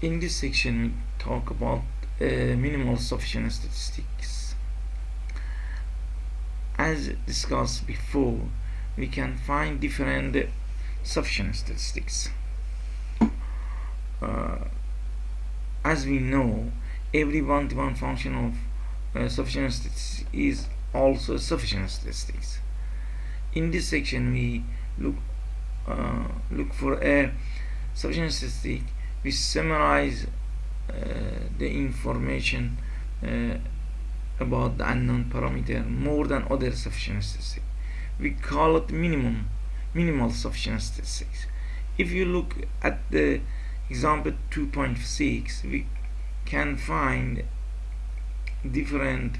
In this section, we talk about minimal sufficient statistics. As discussed before, we can find different sufficient statistics. As we know, every one-to-one function of sufficient statistics is also sufficient statistics. In this section, we look for a sufficient statistic. We summarize the information about the unknown parameter more than other sufficient statistics. We call it minimal sufficient statistics. If you look at the example 2.6, we can find different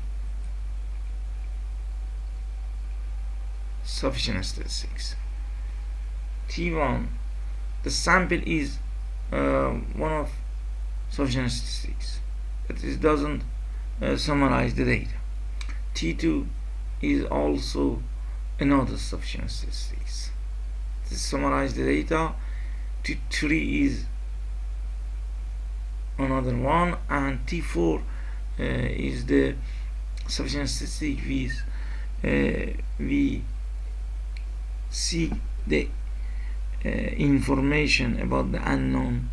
sufficient statistics. T1, the sample is one of sufficient statistics, but it doesn't summarize the data. T2 is also another sufficient statistics to summarize the data. T3 is another one, and T4 is the sufficient statistic we see the information about the unknown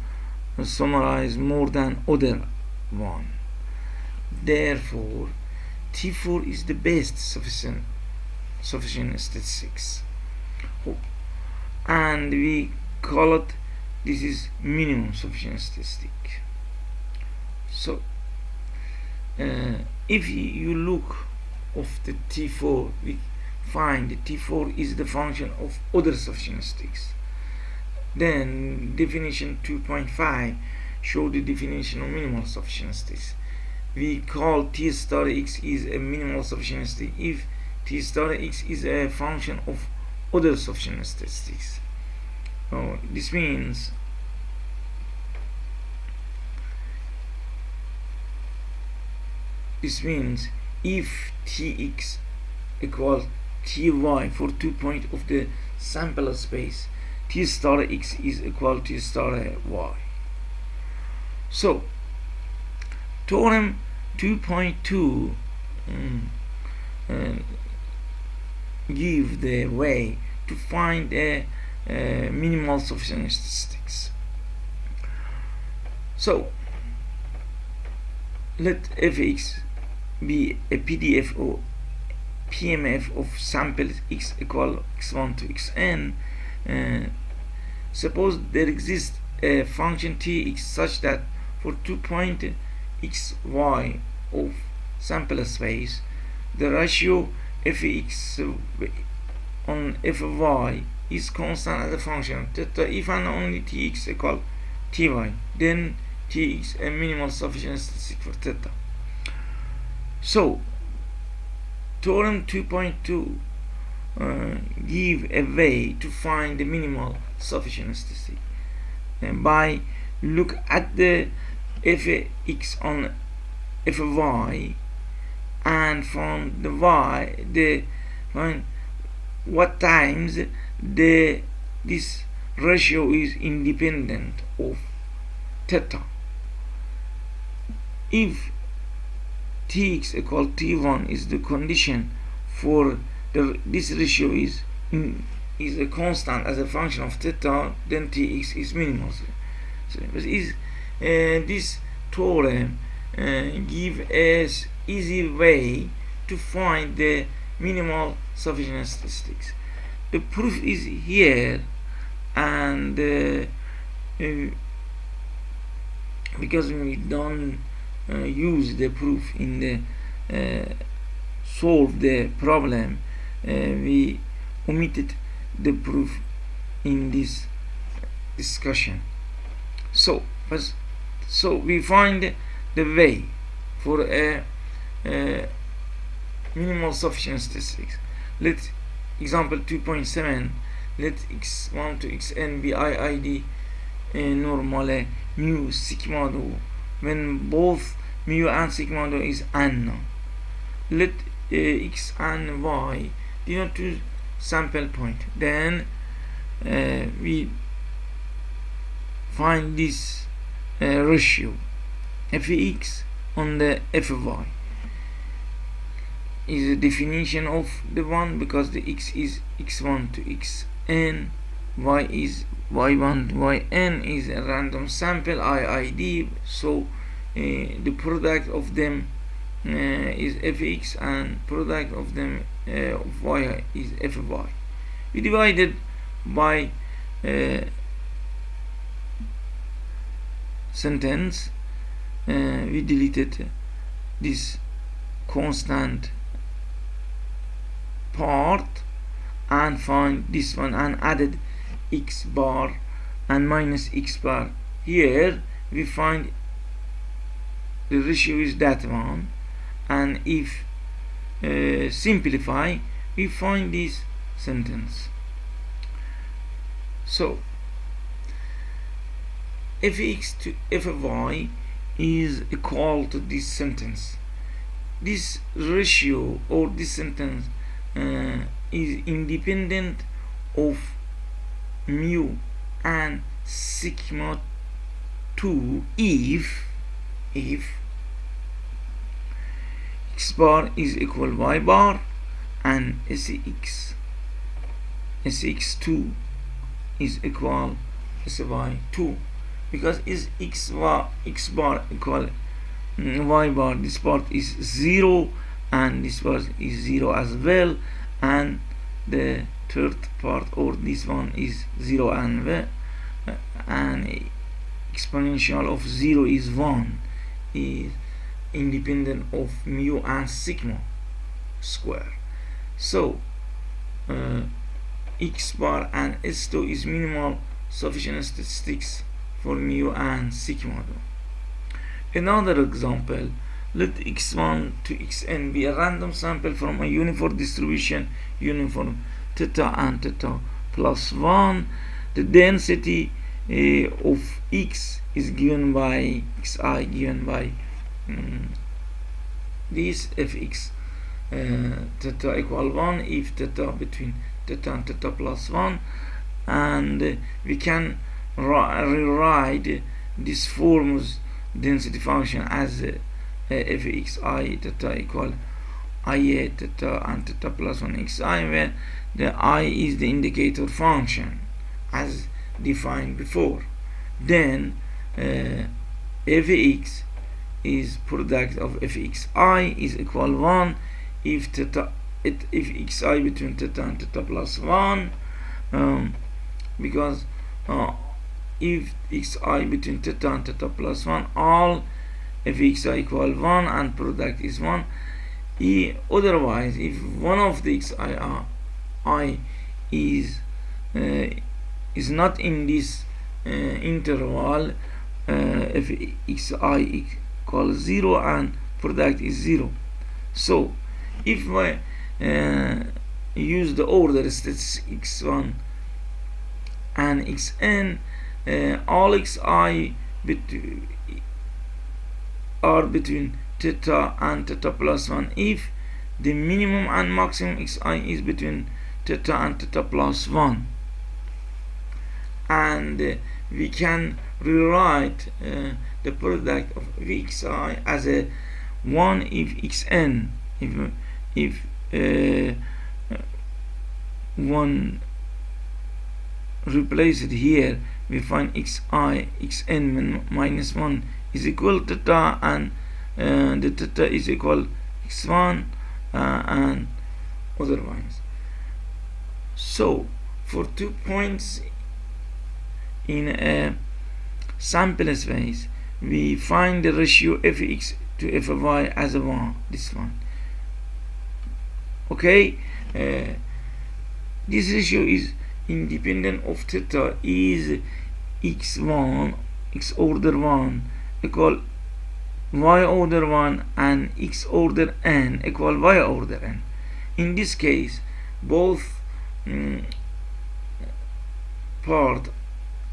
summarize more than other one. Therefore, T4 is the best sufficient statistics, and we call it this is minimum sufficient statistic. So if you look of the T4, we find that T4 is the function of other sufficient statistics. Then definition 2.5 show the definition of minimal sufficient statistics. We call T star x is a minimal sufficient statistic if T star x is a function of other sufficient statistics. This means if Tx equals Ty for 2 points of the sample space, T star x is equal to star y. So theorem 2.2 give the way to find a minimal sufficient statistics. So let fx be a PDF or PMF of samples x equal x1 to xn. Suppose there exists a function tx such that for 2 point xy of sample space, the ratio fx on fy is constant as a function of theta if and only tx equal ty. Then tx a minimal sufficient statistic for theta. So theorem 2.2 give a way to find the minimal sufficient statistic by look at the fx on fy and from the y find what times this ratio is independent of theta. If tx equal t1 is the condition for this ratio is a constant as a function of theta, then tx is minimal. So this theorem give us easy way to find the minimal sufficient statistics. The proof is here, and because we don't use the proof in the solve the problem, we omitted the proof in this discussion. So we find the way for a minimal sufficient statistics. Let example 2.7, let x1 to xn be IID normale mu sigma dou when both mu and sigma dou is unknown. Let x and y denote two sample point. Then we find this ratio fx on the fy is a definition of the one, because the x is x1 to xn, y is y1 to yn is a random sample IID, so the product of them is fx, and product of them of y is fy. We divided by sentence, we deleted this constant part and find this one and added x bar and minus x bar. Here we find the ratio is that one, and if simplify, we find this sentence. So fx to fy is equal to this sentence. This ratio or this sentence is independent of mu and sigma 2 if x bar is equal y bar and sx2 is equal sy2, because is x bar equal y bar, this part is 0 and this part is 0 as well, and the third part or this one is 0 and exponential of 0 is 1, is independent of mu and sigma square. So x bar and s2 is minimal sufficient statistics for mu and sigma. Another example, let x1 to xn be a random sample from a uniform distribution, uniform theta and theta plus 1. The density of x is given by xi, given by this fx theta equal 1 if theta between theta and theta plus 1, and we can rewrite this form's density function as fxi theta equal ia theta and theta plus 1 xi, where the I is the indicator function as defined before. Then fx is product of fxi is equal 1 if theta if xi between theta and theta plus 1, because if xi between theta and theta plus 1, all fxi equal 1 and product is 1. Otherwise, if one of the xi is not in this interval, fxi equals 0 and product is 0. So if we use the order states x1 and xn, all xi are between theta and theta plus 1 if the minimum and maximum xi is between theta and theta plus 1, and we can rewrite the product of vxi as a 1 if xn, if one replace it here, we find xn minus 1 is equal to theta, and the theta is equal x1 and otherwise. So for 2 points in a sample space, we find the ratio fx to fy as a 1, this one. Okay, this ratio is independent of theta is x1, x order 1 equal y order 1 and x order n equal y order n. In this case, both part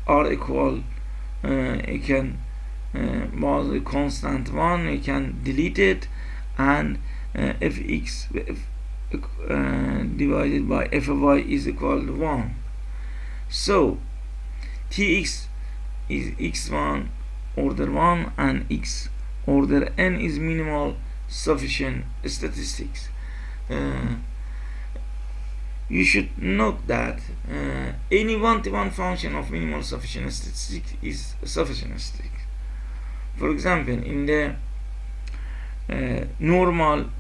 are equal. You can was a constant 1, you can delete it, and fx divided by fy is equal to 1. So tx is x1 order 1 and x order n is minimal sufficient statistics. You should note that any one-to-one function of minimal sufficient statistics is sufficient statistics. For example, in the normal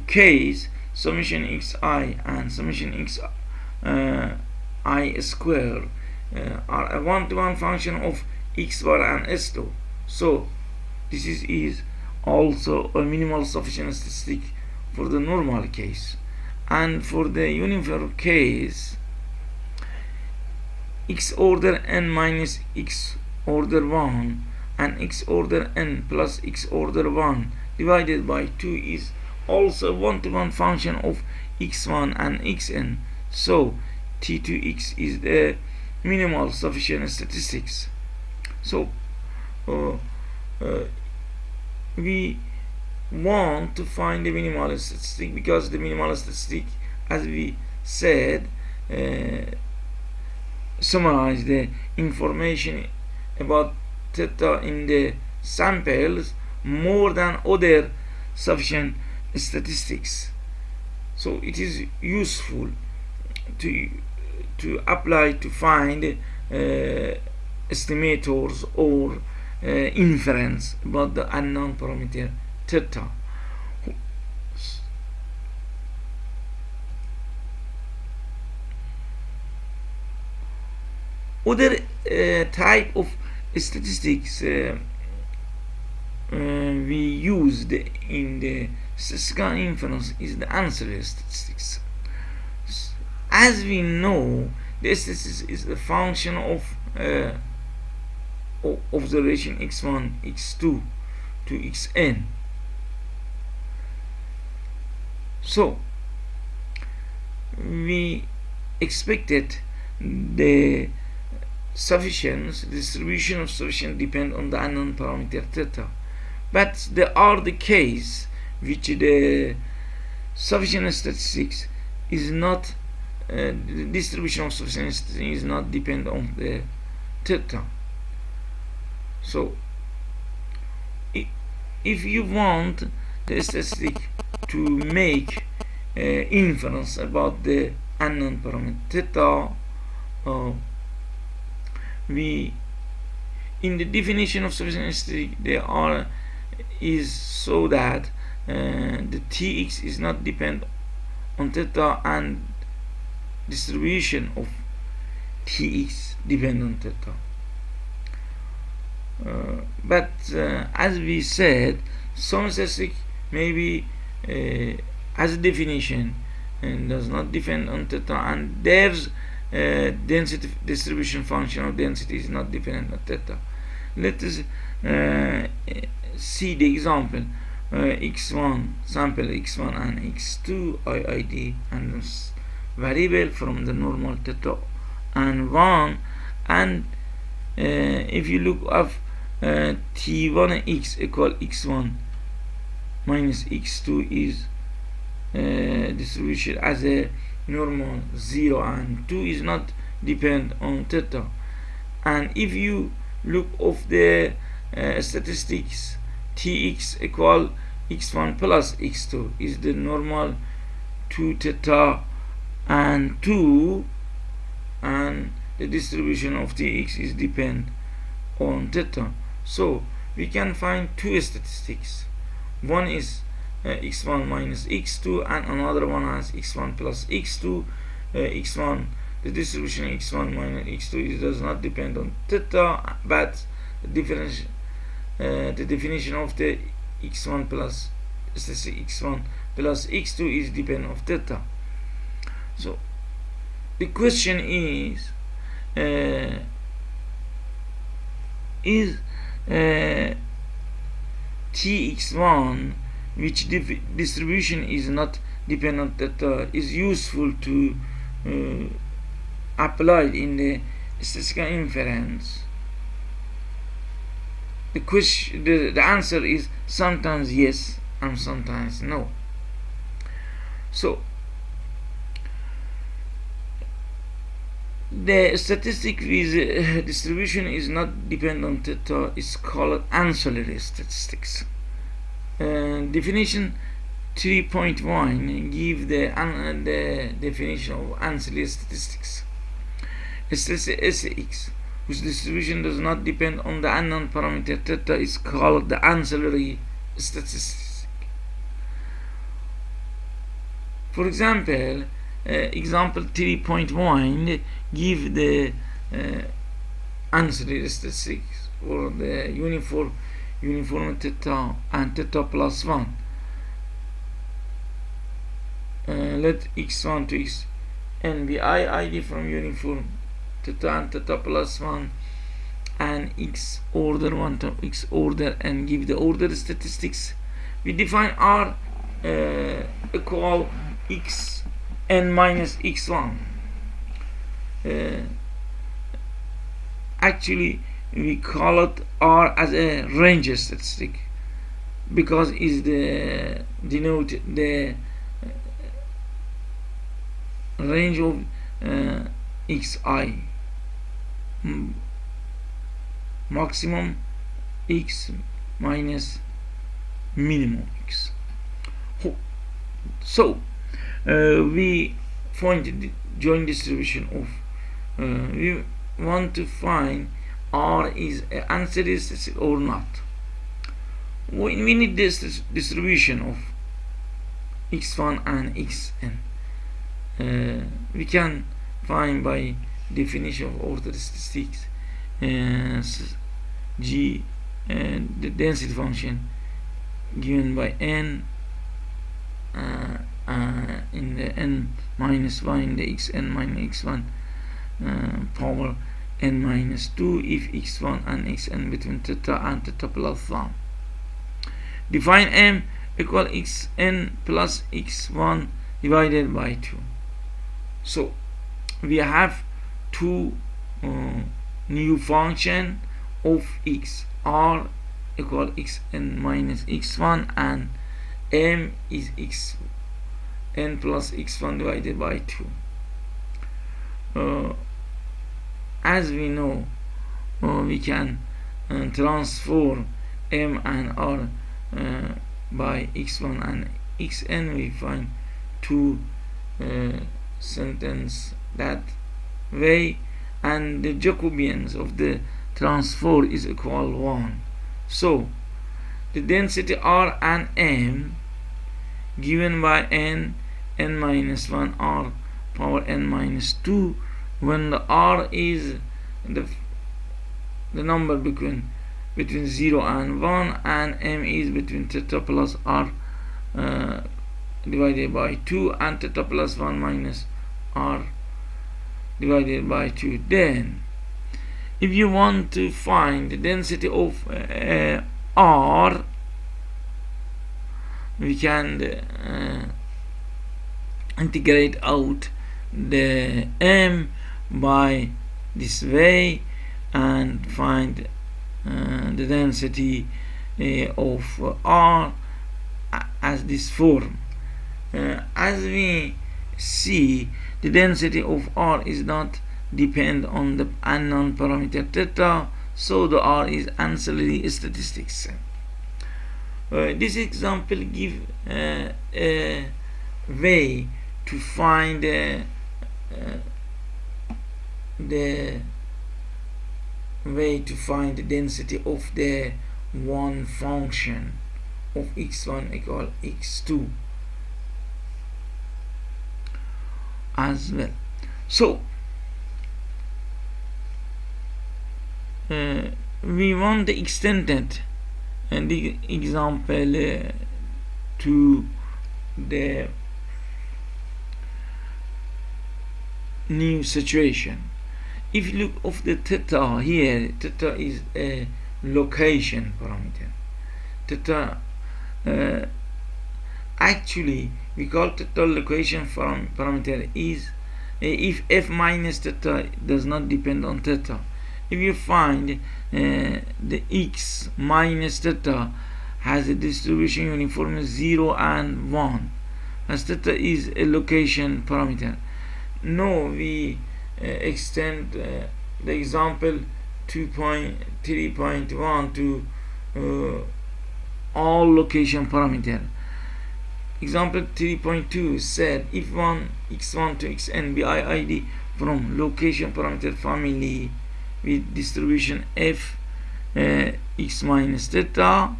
case, summation xi and summation I square are a one-to-one function of x bar and s2. So this is also a minimal sufficient statistic for the normal case. And for the uniform case, x order n minus x order 1 and x order n plus x order 1 divided by 2 is also one-to-one function of x1 and xn. So t2x is the minimal sufficient statistics. So we want to find the minimal statistic, because the minimal statistic, as we said, summarize the information about theta in the samples more than other sufficient statistics. So it is useful to apply to find estimators or inference about the unknown parameter theta. Other type of statistics we used in the statistical inference is the ancillary statistics. As we know, the statistics is the function of observation x1, x2 to xn. So we expected the distribution of sufficient depend on the unknown parameter theta, but there are the case which the sufficient statistics is not the distribution of sufficient statistics is not depend on the theta. So if you want the statistic to make inference about the unknown parameter theta, we in the definition of sufficient statistic there is so that the tx is not depend on theta and distribution of tx depend on theta. But as we said, some statistic maybe as a definition and does not depend on theta, and there's density distribution function of density is not dependent on theta. Let us see the example. X1 sample x1 and x2 IID and variable from the normal theta and 1, and if you look up t1x equal x1 minus x2 is distribution as a normal 0 and 2 is not depend on theta. And if you look of the statistics, tx equal x1 plus x2 is the normal 2 theta and 2, and the distribution of tx is depend on theta. So we can find two statistics. One is x1 minus x2 and another one has x1 plus x2. X1, the distribution x1 minus x2 does not depend on theta, but the definition of the x1 plus x1 plus x2 is depend of theta. So the question is tx1, which distribution is not dependent theta, is useful to applied in the statistical inference? The answer is sometimes yes and sometimes no. So the statistic with distribution is not dependent on theta is called ancillary statistics. Definition 3.1 give the definition of ancillary statistics. SX whose distribution does not depend on the unknown parameter theta is called the ancillary statistic. For example, example 3.1 give the ancillary statistics for the uniform theta and theta plus 1. Let x1 to xn be id from uniform theta and theta plus 1 and x order 1 to x order and give the order statistics. We define R equal xn minus x1. Actually we call it R as a range statistic because is the denote the range of xi, maximum x minus minimum x. So we find the joint distribution of we want to find R is an ancillary statistic or not. When we need this distribution of x1 and xn, we can find by definition of order statistics G the density function given by n in the n minus 1 in the xn minus x1 power n minus 2 if x1 and xn between theta and theta plus 1. Define m equal xn plus x1 divided by 2. So we have two new function of x, r equal xn minus x1 and m is xn plus x1 divided by 2. As we know, we can transform m and r by x1 and xn. We find two sentence that way, and the Jacobians of the transform is equal 1. So the density r and m given by n minus 1 r power n minus 2 when the r is the number between 0 and 1 and m is between theta plus r divided by 2 and theta plus 1 minus r divided by 2. Then if you want to find the density of r, we can integrate out the m by this way and find the density of r as this form. As we see, the density of r is not depend on the unknown parameter theta, so the r is ancillary statistics. This example give a way to find the density of the one function of x1 equal x2 as well. So we want the extended and the example to the new situation. If you look of the theta here, theta is a location parameter. Theta actually we call theta location parameter is if f minus theta does not depend on theta. If you find the x minus theta has a distribution uniform 0 and 1, as theta is a location parameter. No, we extend the example 2.3.1 to all location parameter. Example 3.2 said if one x1 to xn be IID from location parameter family with distribution f x minus theta,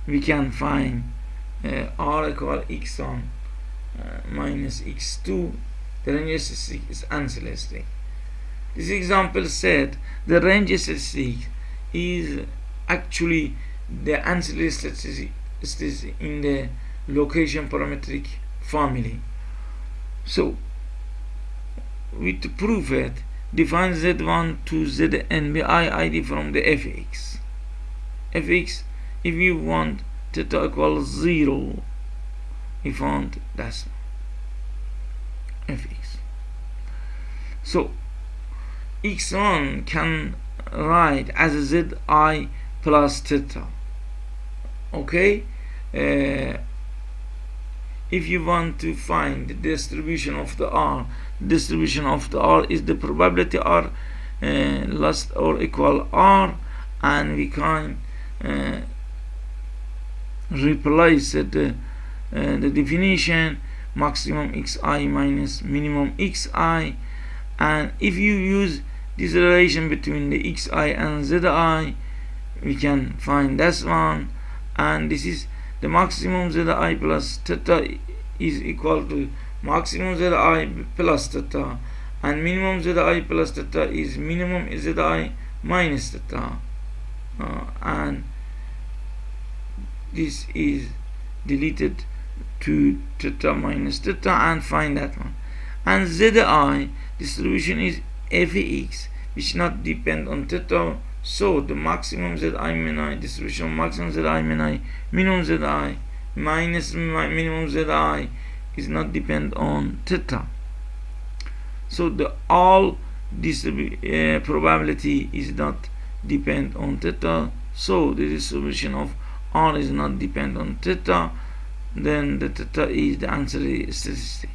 we can find r equal x1 minus x2. The range statistic is ancillary statistic. This example said the range statistic is actually the ancillary statistic in the location parametric family. So, with proof it, define z1 to zn be IID from the fx. Fx, if you want theta equals 0, we found that's fx. So x1 can write as a zi plus theta. Okay, if you want to find the distribution of the r, distribution of the r is the probability r less or equal r, and we can replace the definition maximum xi minus minimum xi, and if you use this relation between the xi and zi, we can find this one, and this is the maximum zi plus theta is equal to maximum zi plus theta, and minimum zi plus theta is minimum zi minus theta, and this is deleted to theta minus theta and find that one. And zi distribution is fx, which not depend on theta, so the maximum zi min distribution maximum zi min minimum zi minus minimum zi is not depend on theta, so the all probability is not depend on theta, so the distribution of r is not depend on theta, then the theta is the ancillary statistic.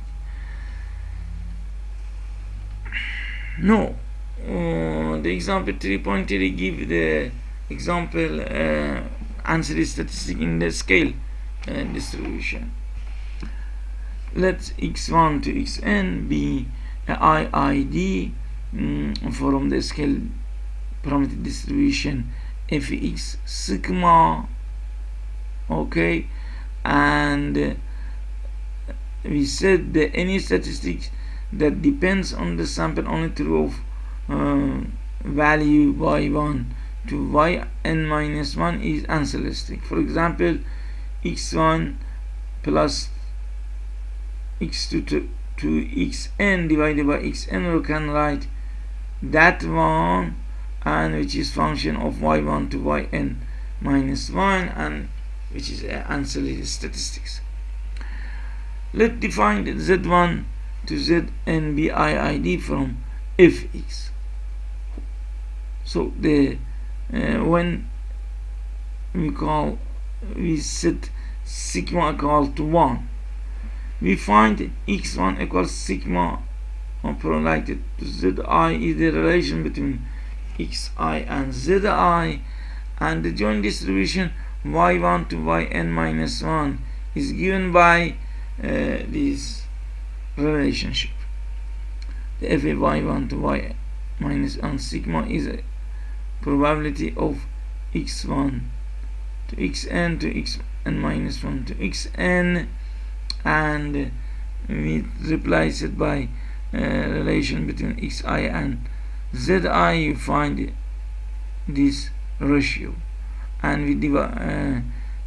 No, the example 3.3 give the example ancillary statistic in the scale distribution. Let x1 to xn be IID from the scale parameter distribution fx sigma. Okay, and we said that any statistics that depends on the sample only true of value y1 to yn minus 1 is ancillary. For example, x1 plus x2 to xn divided by xn, we can write that one, and which is function of y1 to yn minus 1, and which is ancillary statistics. Let's define z1 to zn be IID from fx. So the when we set sigma equal to 1, we find x1 equals sigma related to zi is the relation between xi and zi, and the joint distribution y1 to yn minus 1 is given by this relationship. The f of y1 to y minus 1 sigma is a probability of x1 to xn to xn minus 1 to xn, and we replace it by relation between xi and zi. You find this ratio, and we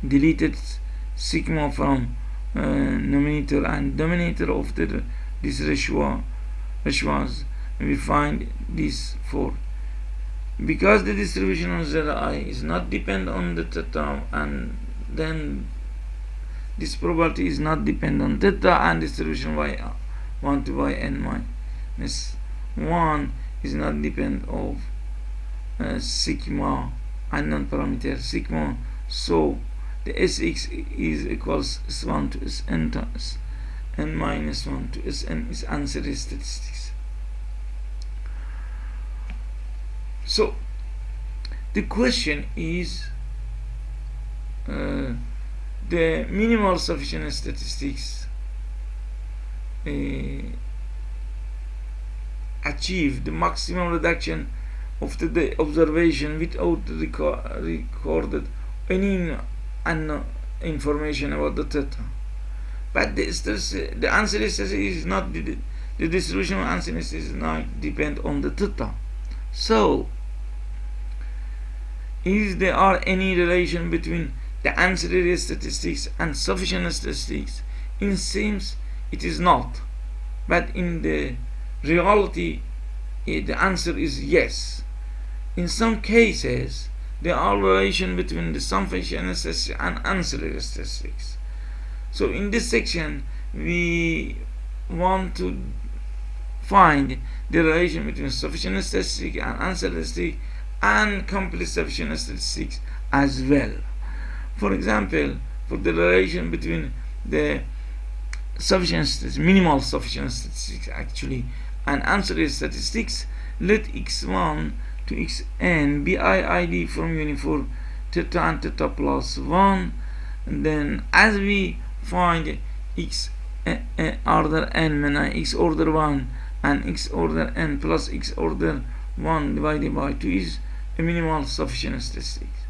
deleted sigma from numerator and denominator of this ratios. We find this 4. Because the distribution of zi is not depend on the theta, and then this probability is not depend on theta, and distribution y1 to yn minus 1 is not depend of sigma, unknown parameter sigma, so the sx is equals s1 to sn times n minus 1 to sn is ancillary statistics. So the question is the minimal sufficient statistics achieve the maximum reduction of the observation without recorded any information about the theta. But the uncertainty is not the distribution of uncertainty is not depend on the theta. So, is there are any relation between the ancillary statistics and sufficient statistics? It seems it is not, but in the reality the answer is yes. In some cases there are relation between the sufficient statistics and ancillary statistics. So in this section we want to find the relation between sufficient statistics and ancillary statistics and complete sufficient statistics as well. For example, for the relation between the sufficient statistics, minimal sufficient statistics actually, and ancillary statistics, let x1 to xn be IID from uniform theta and theta plus 1, and then as we find x order n minus x order 1 and x order n plus x order 1 divided by 2 is a minimal sufficient statistics,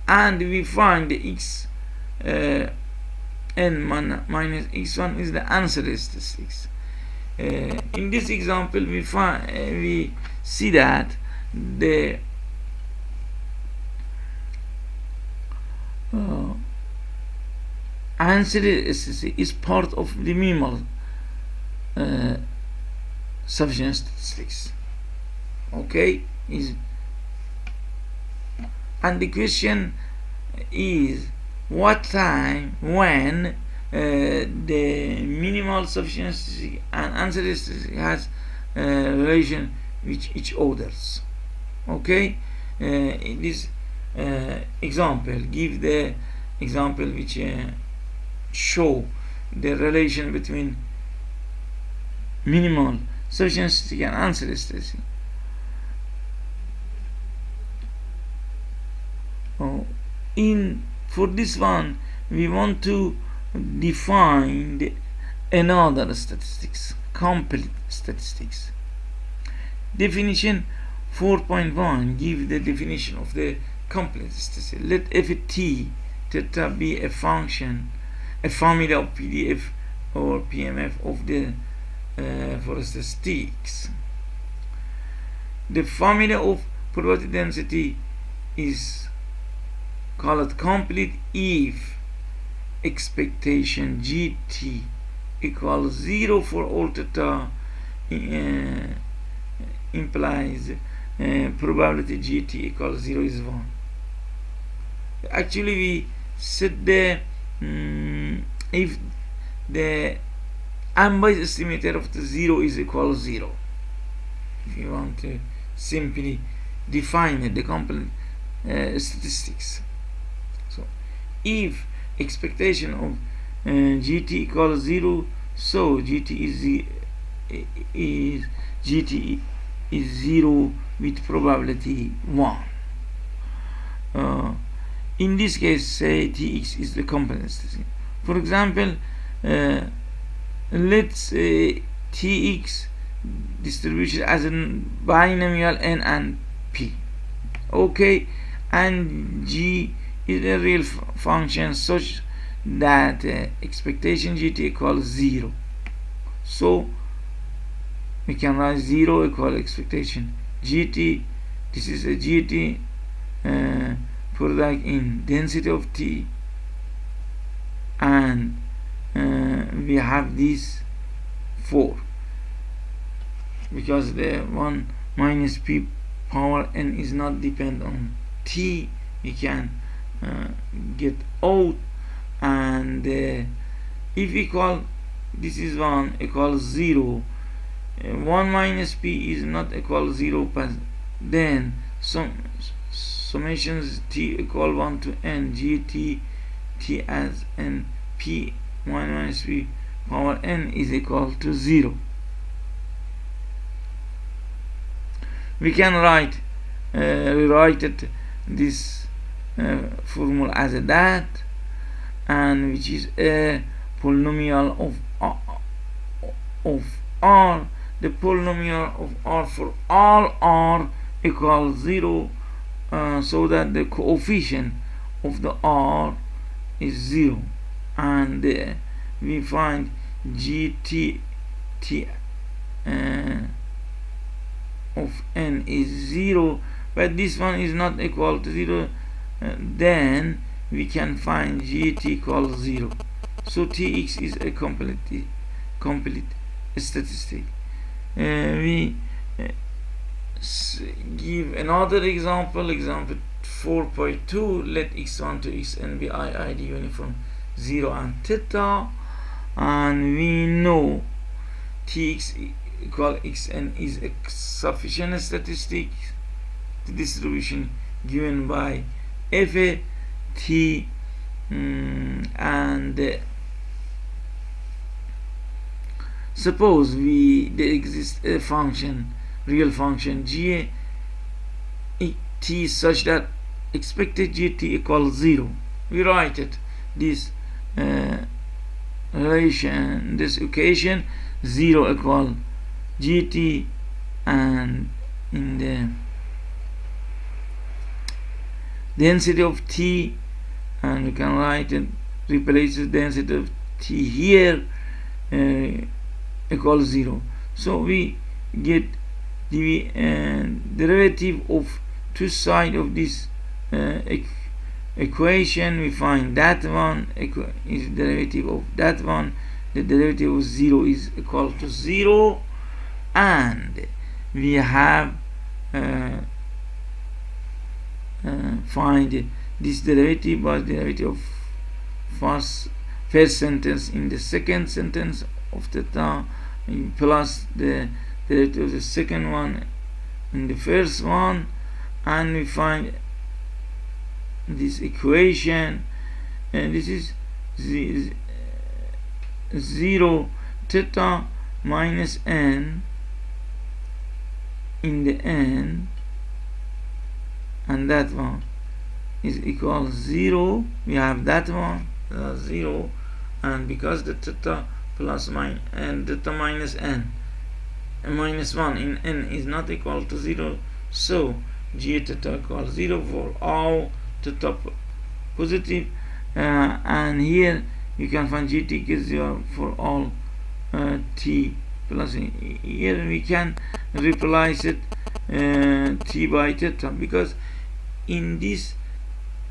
and we find the x n minus x1 is the ancillary statistics. In this example we see that the ancillary statistics is part of the minimal sufficient statistics. Okay, and the question is what time when the minimal sufficient statistic and ancillary statistic has relation with each others. Okay, in this example, give the example which show the relation between minimal sufficient statistic and ancillary statistic. For this one we want to define another statistics, complete statistics. Definition 4.1 give the definition of the complete statistics. Let ft theta be a function, a family of PDF or PMF of the for statistics. The family of probability density is called complete if expectation GT equals 0 for all theta implies probability GT equals 0 is 1. Actually we said the if the unbiased estimator of the 0 is equal to 0, if you want to simply define the complete statistics. So if expectation of GT equals 0, so GT is 0 with probability 1. In this case, say Tx is the complete statistic. For example, let's say Tx distribution as a binomial n and p. Okay, and G is a real function such that expectation GT equals 0. So we can write 0 equal expectation GT. This is a GT product in density of T, and we have this 4 because the 1 minus p power n is not depend on T. We can get out, and if equal this is 1 equals 0, 1 minus p is not equal 0, but then summations T equal 1 to n GT T as n p 1 minus p power n is equal to 0. We can write rewrite it, this formula as that, and which is a polynomial of R. The polynomial of R for all R equals 0, so that the coefficient of the R is 0, and we find gt of n is 0, but this one is not equal to 0, then we can find gt equals 0. So tx is a complete statistic. We give another example 4.2. Let x1 to xn be id uniform 0 and theta, and we know tx equal xn is a sufficient statistic. The distribution given by f t, and suppose there exists a function, real function g t, such that expected gt equals 0. We write it, this relation, this equation, 0 equal gt, and in the density of t, and we can write it, replace the density of t here, equals 0. So we get the derivative of two sides of this equation. We find that one is derivative of that one. The derivative of 0 is equal to 0, and we have find this derivative was derivative of first sentence in the second sentence of theta, plus the derivative of the second one in the first one, and we find this equation, and this is 0 theta minus n in the n, and that one is equal 0. We have that one 0, and because the theta plus minus and theta minus n minus 1 in n is not equal to 0, so g theta equals 0 for all theta positive, and here you can find gt is 0 for all t plus. Here we can replace it t by theta, because in this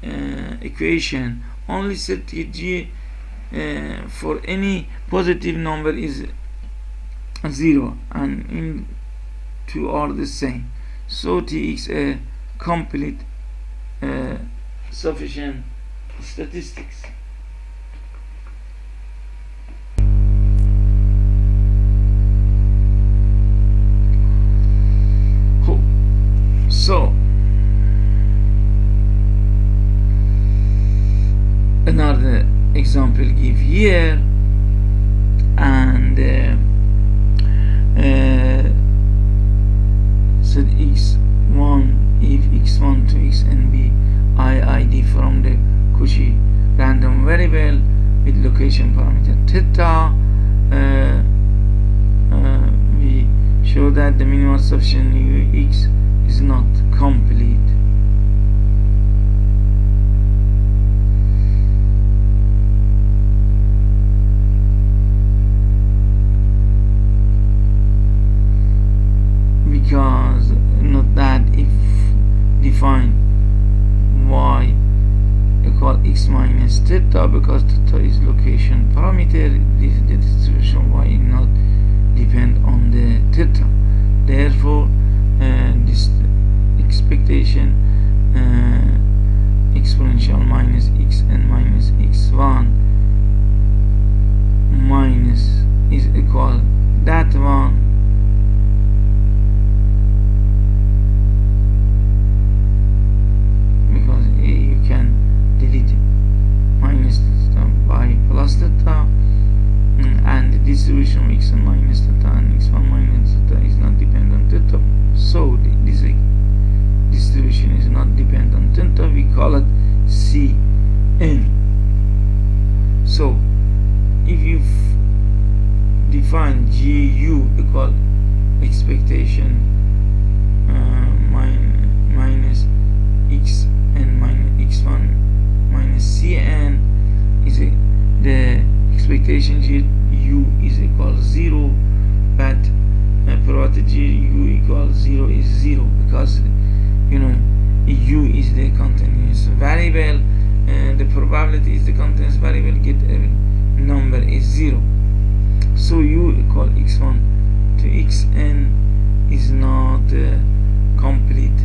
equation only set g for any positive number is 0, and in two are the same. So tx a complete sufficient statistics. So another example give here, and said x1 if x1 to xn be iid from the Cauchy random variable with location parameter theta, we show that the minimal sufficient ux is not complete. Because not that if define y equal x minus theta, because theta is location parameter, the distribution y is not depend on the theta. Therefore this expectation exponential minus xn minus x1 minus is equal that one, because you can delete minus theta by plus theta, and the distribution of xn minus theta and x1 minus theta is not dependent on theta. So this distribution find GU equal expectation minus xn minus x1 minus cn is the expectation GU is equal 0, but provided GU equals 0 is 0, because U is the continuous variable, and the probability is the continuous variable get a number is 0. So U equal x1 to xn is not complete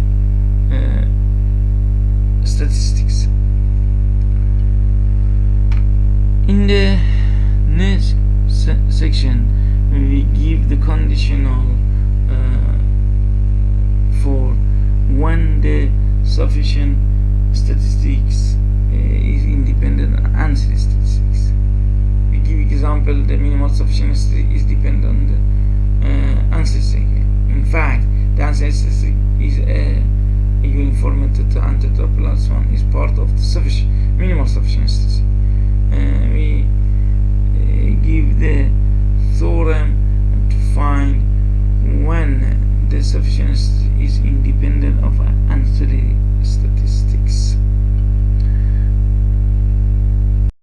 statistics. In the next section, we give the conditional for when the sufficient statistics is independent on ancillary statistics. We give example: the minimal sufficiency is dependent on the ancillary statistic. In fact, the ancillary statistic is a uniformity to antidrop plus 1 is part of the minimal sufficiency. We give the theorem to find when the sufficiency is independent of ancillary statistics.